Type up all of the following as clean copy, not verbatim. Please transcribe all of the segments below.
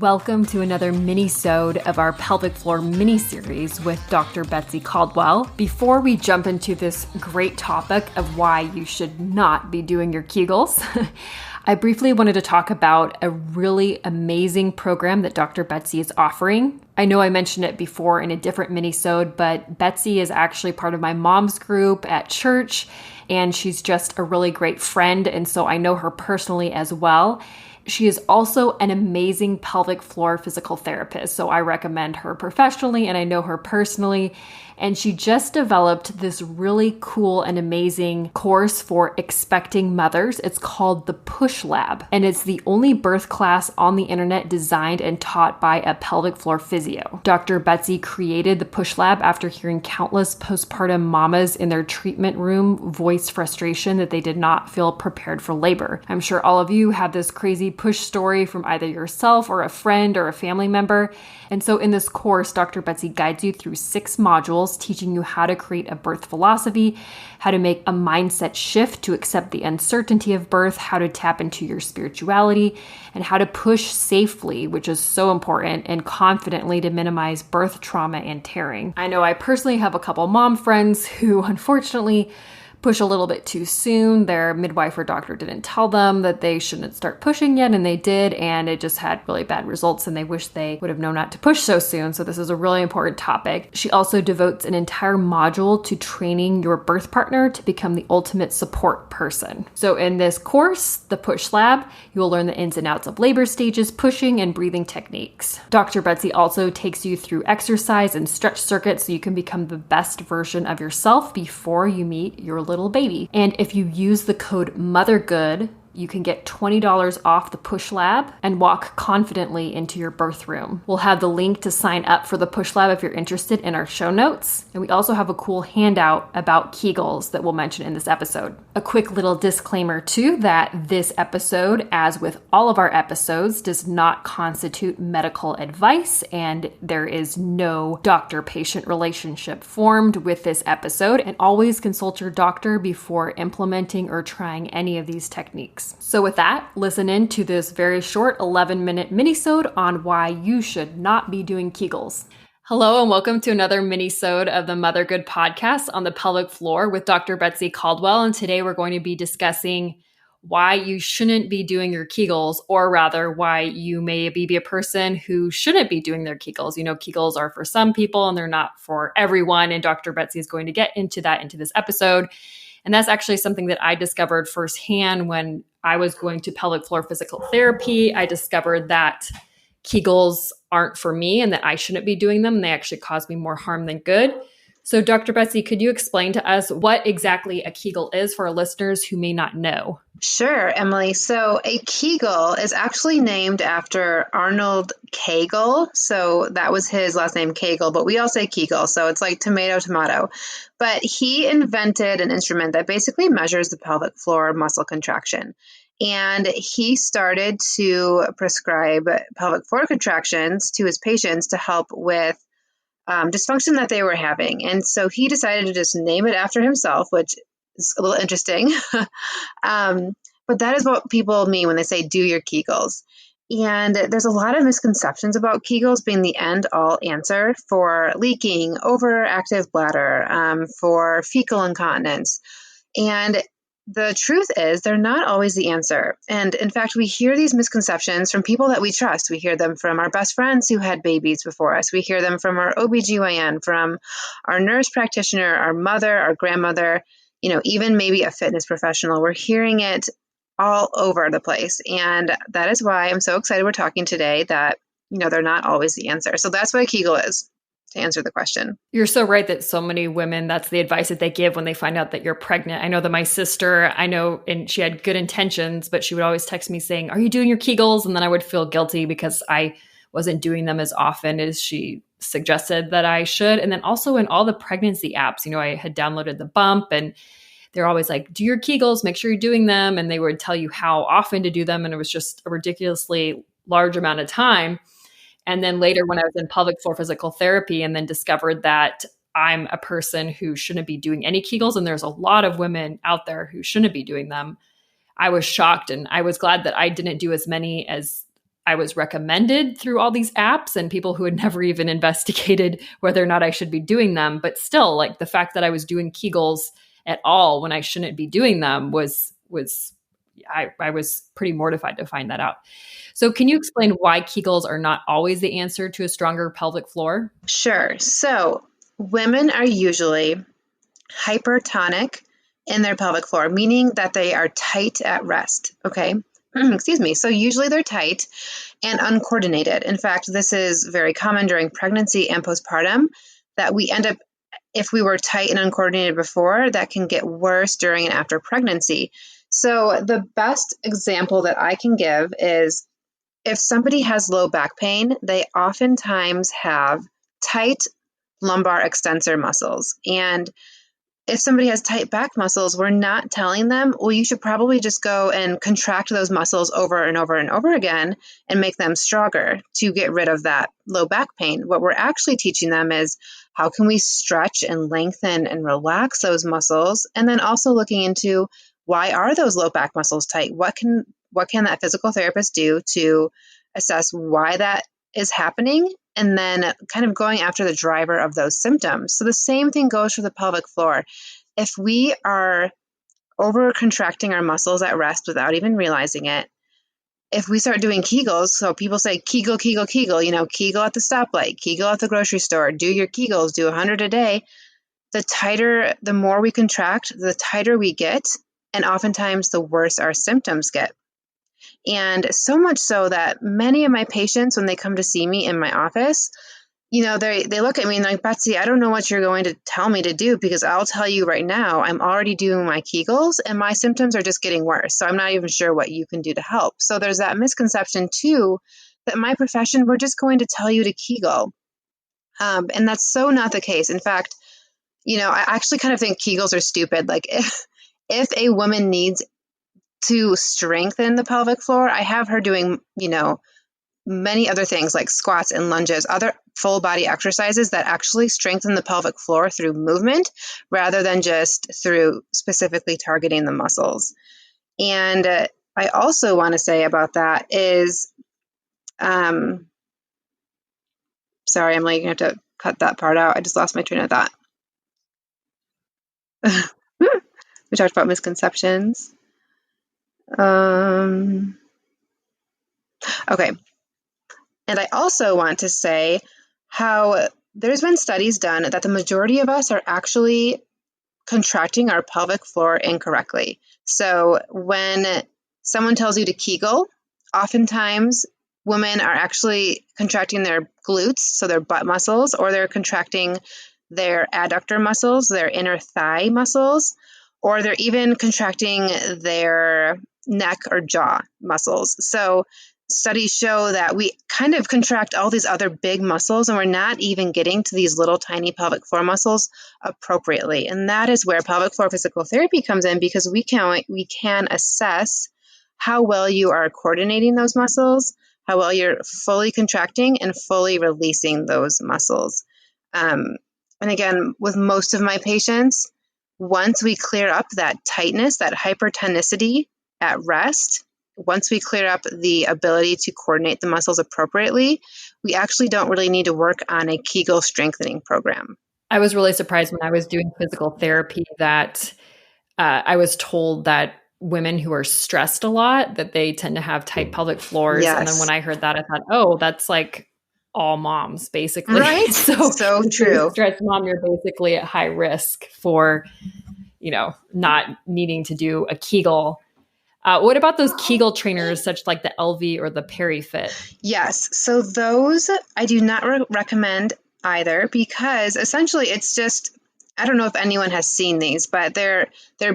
Welcome to another mini-sode of our pelvic floor mini-series with Dr. Betsey Caldwell. Before we jump into this great topic of why you should not be doing your Kegels, I briefly wanted to talk about a really amazing program that Dr. Betsey is offering. I know I mentioned it before in a different mini-sode, but Betsey is actually part of my mom's group at church, and she's just a really great friend, and so I know her personally as well. She is also an amazing pelvic floor physical therapist, so I recommend her professionally and I know her personally. And she just developed this really cool and amazing course for expecting mothers. It's called the Push Lab, and it's the only birth class on the internet designed and taught by a pelvic floor physio. Dr. Betsey created the Push Lab after hearing countless postpartum mamas in their treatment room voice frustration that they did not feel prepared for labor. I'm sure all of you have this crazy push story from either yourself or a friend or a family member. And so in this course, Dr. Betsey guides you through 6 modules, teaching you how to create a birth philosophy, how to make a mindset shift to accept the uncertainty of birth, how to tap into your spirituality, and how to push safely, which is so important, and confidently to minimize birth trauma and tearing. I know I personally have a couple mom friends who unfortunately push a little bit too soon. Their midwife or doctor didn't tell them that they shouldn't start pushing yet, and they did, and it just had really bad results, and they wish they would have known not to push so soon. So this is a really important topic. She also devotes an entire module to training your birth partner to become the ultimate support person. So in this course, the Push Lab, you will learn the ins and outs of labor stages, pushing, and breathing techniques. Dr. Betsey also takes you through exercise and stretch circuits so you can become the best version of yourself before you meet your little baby. And if you use the code MOTHERGOOD, you can get $20 off the Push Lab and walk confidently into your birth room. We'll have the link to sign up for the Push Lab if you're interested in our show notes. And we also have a cool handout about Kegels that we'll mention in this episode. A quick little disclaimer too, that this episode, as with all of our episodes, does not constitute medical advice, and there is no doctor-patient relationship formed with this episode. And always consult your doctor before implementing or trying any of these techniques. So with that, listen in to this very short 11-minute mini-sode on why you should not be doing Kegels. Hello and welcome to another mini-sode of the Mother Good podcast on the pelvic floor with Dr. Betsey Caldwell. And today we're going to be discussing why you shouldn't be doing your Kegels, or rather why you may be a person who shouldn't be doing their Kegels. You know, Kegels are for some people and they're not for everyone. And Dr. Betsey is going to get into that into this episode. And that's actually something that I discovered firsthand when I was going to pelvic floor physical therapy. I discovered that Kegels aren't for me and that I shouldn't be doing them. And they actually cause me more harm than good. So Dr. Betsey, could you explain to us what exactly a Kegel is for our listeners who may not know? Sure, Emily. So a Kegel is actually named after Arnold Kegel. So that was his last name, Kegel, but we all say Kegel. So it's like tomato, tomato. But he invented an instrument that basically measures the pelvic floor muscle contraction. And he started to prescribe pelvic floor contractions to his patients to help with dysfunction that they were having. And so he decided to just name it after himself, which is a little interesting. But that is what people mean when they say do your Kegels. And there's a lot of misconceptions about Kegels being the end-all answer for leaking, overactive bladder, for fecal incontinence. And the truth is they're not always the answer. And in fact, we hear these misconceptions from people that we trust. We hear them from our best friends who had babies before us. We hear them from our OBGYN, from our nurse practitioner, our mother, our grandmother, even maybe a fitness professional. We're hearing it all over the place. And that is why I'm so excited we're talking today that, they're not always the answer. So that's what a Kegel is, to answer the question. You're so right that so many women, that's the advice that they give when they find out that you're pregnant. I know that my sister, and she had good intentions, but she would always text me saying, "Are you doing your Kegels?" And then I would feel guilty because I wasn't doing them as often as she suggested that I should. And then also in all the pregnancy apps, I had downloaded the Bump, and they're always like, do your Kegels, make sure you're doing them. And they would tell you how often to do them. And it was just a ridiculously large amount of time. And then later when I was in pelvic floor physical therapy and then discovered that I'm a person who shouldn't be doing any Kegels, and there's a lot of women out there who shouldn't be doing them, I was shocked. And I was glad that I didn't do as many as I was recommended through all these apps and people who had never even investigated whether or not I should be doing them. But still, like the fact that I was doing Kegels at all when I shouldn't be doing them was I was pretty mortified to find that out. So can you explain why Kegels are not always the answer to a stronger pelvic floor? Sure. So women are usually hypertonic in their pelvic floor, meaning that they are tight at rest. Okay. Excuse me. So usually they're tight and uncoordinated. In fact, this is very common during pregnancy and postpartum that we end up, if we were tight and uncoordinated before, that can get worse during and after pregnancy. So the best example that I can give is if somebody has low back pain, they oftentimes have tight lumbar extensor muscles. And if somebody has tight back muscles, we're not telling them, well, you should probably just go and contract those muscles over and over and over again and make them stronger to get rid of that low back pain. What we're actually teaching them is how can we stretch and lengthen and relax those muscles? And then also looking into why are those low back muscles tight? What can that physical therapist do to assess why that is happening? And then kind of going after the driver of those symptoms. So the same thing goes for the pelvic floor. If we are over contracting our muscles at rest without even realizing it, if we start doing Kegels, so people say Kegel, Kegel, Kegel, Kegel at the stoplight, Kegel at the grocery store, do your Kegels, do 100 a day. The more we contract, the tighter we get. And oftentimes the worse our symptoms get. And so much so that many of my patients, when they come to see me in my office, they look at me and like, Betsey, I don't know what you're going to tell me to do because I'll tell you right now, I'm already doing my Kegels and my symptoms are just getting worse. So I'm not even sure what you can do to help. So there's that misconception too, that in my profession, we're just going to tell you to Kegel. And that's so not the case. In fact, I actually kind of think Kegels are stupid. Like if a woman needs to strengthen the pelvic floor, I have her doing, many other things like squats and lunges, other full body exercises that actually strengthen the pelvic floor through movement rather than just through specifically targeting the muscles. And I also want to say about that is, sorry, I'm like, going to have to cut that part out. I just lost my train of thought. We talked about misconceptions. Okay. And I also want to say how there's been studies done that the majority of us are actually contracting our pelvic floor incorrectly. So when someone tells you to Kegel, oftentimes women are actually contracting their glutes, so their butt muscles, or they're contracting their adductor muscles, their inner thigh muscles, or they're even contracting their neck or jaw muscles. So studies show that we kind of contract all these other big muscles and we're not even getting to these little tiny pelvic floor muscles appropriately. And that is where pelvic floor physical therapy comes in because we can assess how well you are coordinating those muscles, how well you're fully contracting and fully releasing those muscles. And again, with most of my patients, once we clear up that tightness, that hypertonicity at rest, once we clear up the ability to coordinate the muscles appropriately, we actually don't really need to work on a Kegel strengthening program. I was really surprised when I was doing physical therapy that I was told that women who are stressed a lot, that they tend to have tight pelvic floors. Yes. And then when I heard that, I thought, oh, that's like all moms, basically. Right? So if true. you're a stressed mom, you're basically at high risk for, not needing to do a Kegel. What about those Kegel trainers, such like the LV or the PeriFit? Yes. So those I do not recommend either because essentially it's just, I don't know if anyone has seen these, but they're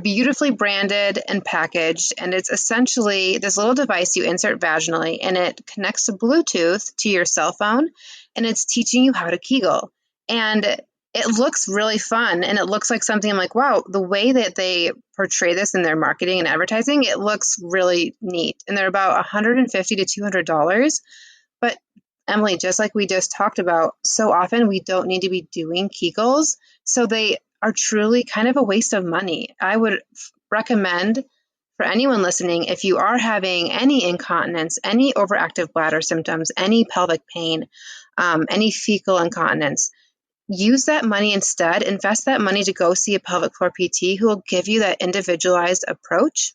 beautifully branded and packaged. And it's essentially this little device you insert vaginally and it connects to Bluetooth to your cell phone and it's teaching you how to Kegel. And it looks really fun and it looks like something I'm like, wow, the way that they portray this in their marketing and advertising, it looks really neat. And they're about $150 to $200. But Emily, just like we just talked about, so often we don't need to be doing Kegels. So they are truly kind of a waste of money. I would recommend for anyone listening, if you are having any incontinence, any overactive bladder symptoms, any pelvic pain, any fecal incontinence, use that money instead. Invest that money to go see a pelvic floor PT who will give you that individualized approach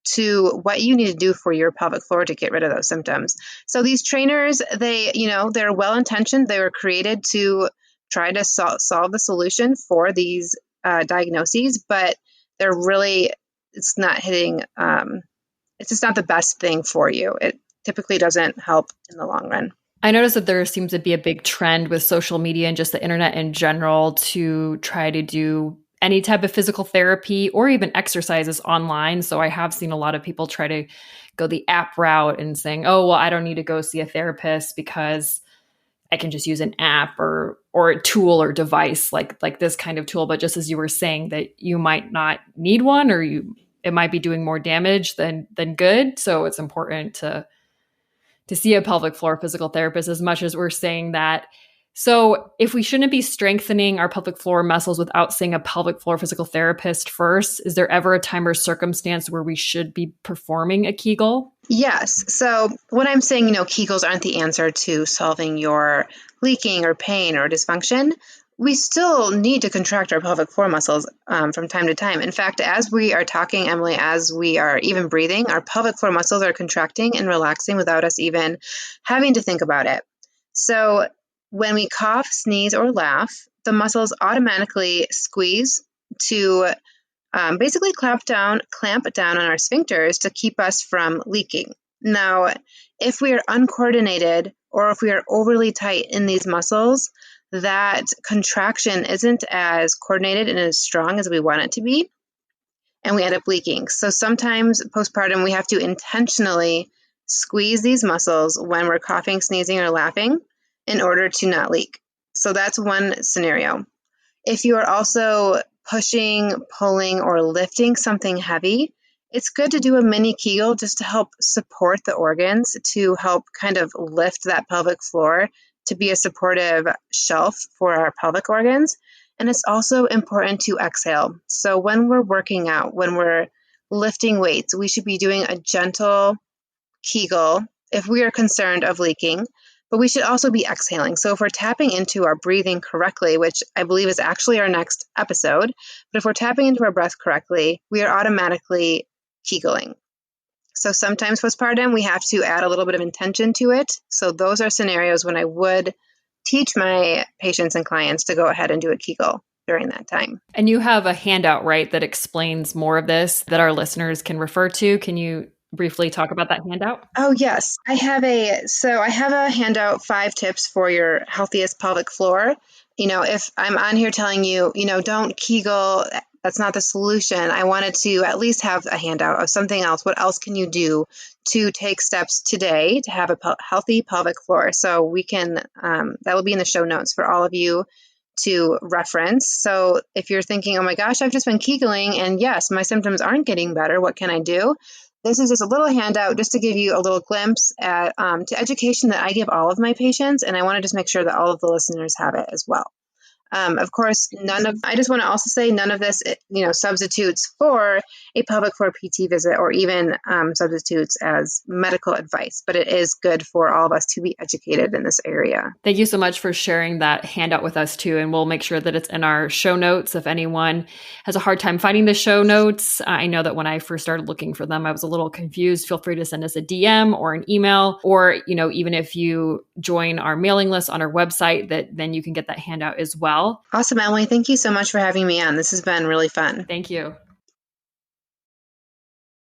to what you need to do for your pelvic floor to get rid of those symptoms. So these trainers, they're well-intentioned. They were created to try to solve the solution for these diagnoses, but they're really, it's not hitting, it's just not the best thing for you. It typically doesn't help in the long run. I noticed that there seems to be a big trend with social media and just the internet in general to try to do any type of physical therapy or even exercises online. So I have seen a lot of people try to go the app route and saying, oh, well, I don't need to go see a therapist because I can just use an app or a tool or device like this kind of tool. But just as you were saying that you might not need one, or it might be doing more damage than good. So it's important to see a pelvic floor physical therapist, as much as we're saying that. So if we shouldn't be strengthening our pelvic floor muscles without seeing a pelvic floor physical therapist first, is there ever a time or circumstance where we should be performing a Kegel? Yes. So when I'm saying, Kegels aren't the answer to solving your leaking or pain or dysfunction, we still need to contract our pelvic floor muscles from time to time. In fact, as we are talking, Emily, as we are even breathing, our pelvic floor muscles are contracting and relaxing without us even having to think about it. So when we cough, sneeze, or laugh, the muscles automatically squeeze to basically clamp down on our sphincters to keep us from leaking. Now, if we are uncoordinated or if we are overly tight in these muscles, that contraction isn't as coordinated and as strong as we want it to be, and we end up leaking. So sometimes postpartum, we have to intentionally squeeze these muscles when we're coughing, sneezing, or laughing in order to not leak. So that's one scenario. If you are also pushing, pulling, or lifting something heavy, it's good to do a mini Kegel just to help support the organs, to help kind of lift that pelvic floor, to be a supportive shelf for our pelvic organs. And it's also important to exhale. So when we're working out, when we're lifting weights, we should be doing a gentle Kegel if we are concerned of leaking, but we should also be exhaling. So if we're tapping into our breathing correctly, which I believe is actually our next episode, but if we're tapping into our breath correctly, we are automatically Kegeling. So sometimes postpartum, we have to add a little bit of intention to it. So those are scenarios when I would teach my patients and clients to go ahead and do a Kegel during that time. And you have a handout, right, that explains more of this that our listeners can refer to. Can you briefly talk about that handout? Oh, yes. I have a handout, 5 tips for your healthiest pelvic floor. If I'm on here telling you, don't Kegel, that's not the solution. I wanted to at least have a handout of something else. What else can you do to take steps today to have a healthy pelvic floor? So we can, that will be in the show notes for all of you to reference. So if you're thinking, oh my gosh, I've just been Kegeling and yes, my symptoms aren't getting better, what can I do? This is just a little handout just to give you a little glimpse at to education that I give all of my patients, and I want to just make sure that all of the listeners have it as well. Of course, I just want to also say none of this, substitutes for a pelvic floor PT visit or even substitutes as medical advice, but it is good for all of us to be educated in this area. Thank you so much for sharing that handout with us too. And we'll make sure that it's in our show notes. If anyone has a hard time finding the show notes, I know that when I first started looking for them, I was a little confused. Feel free to send us a DM or an email, or, even if you join our mailing list on our website, then you can get that handout as well. Awesome, Emily. Thank you so much for having me on. This has been really fun. Thank you.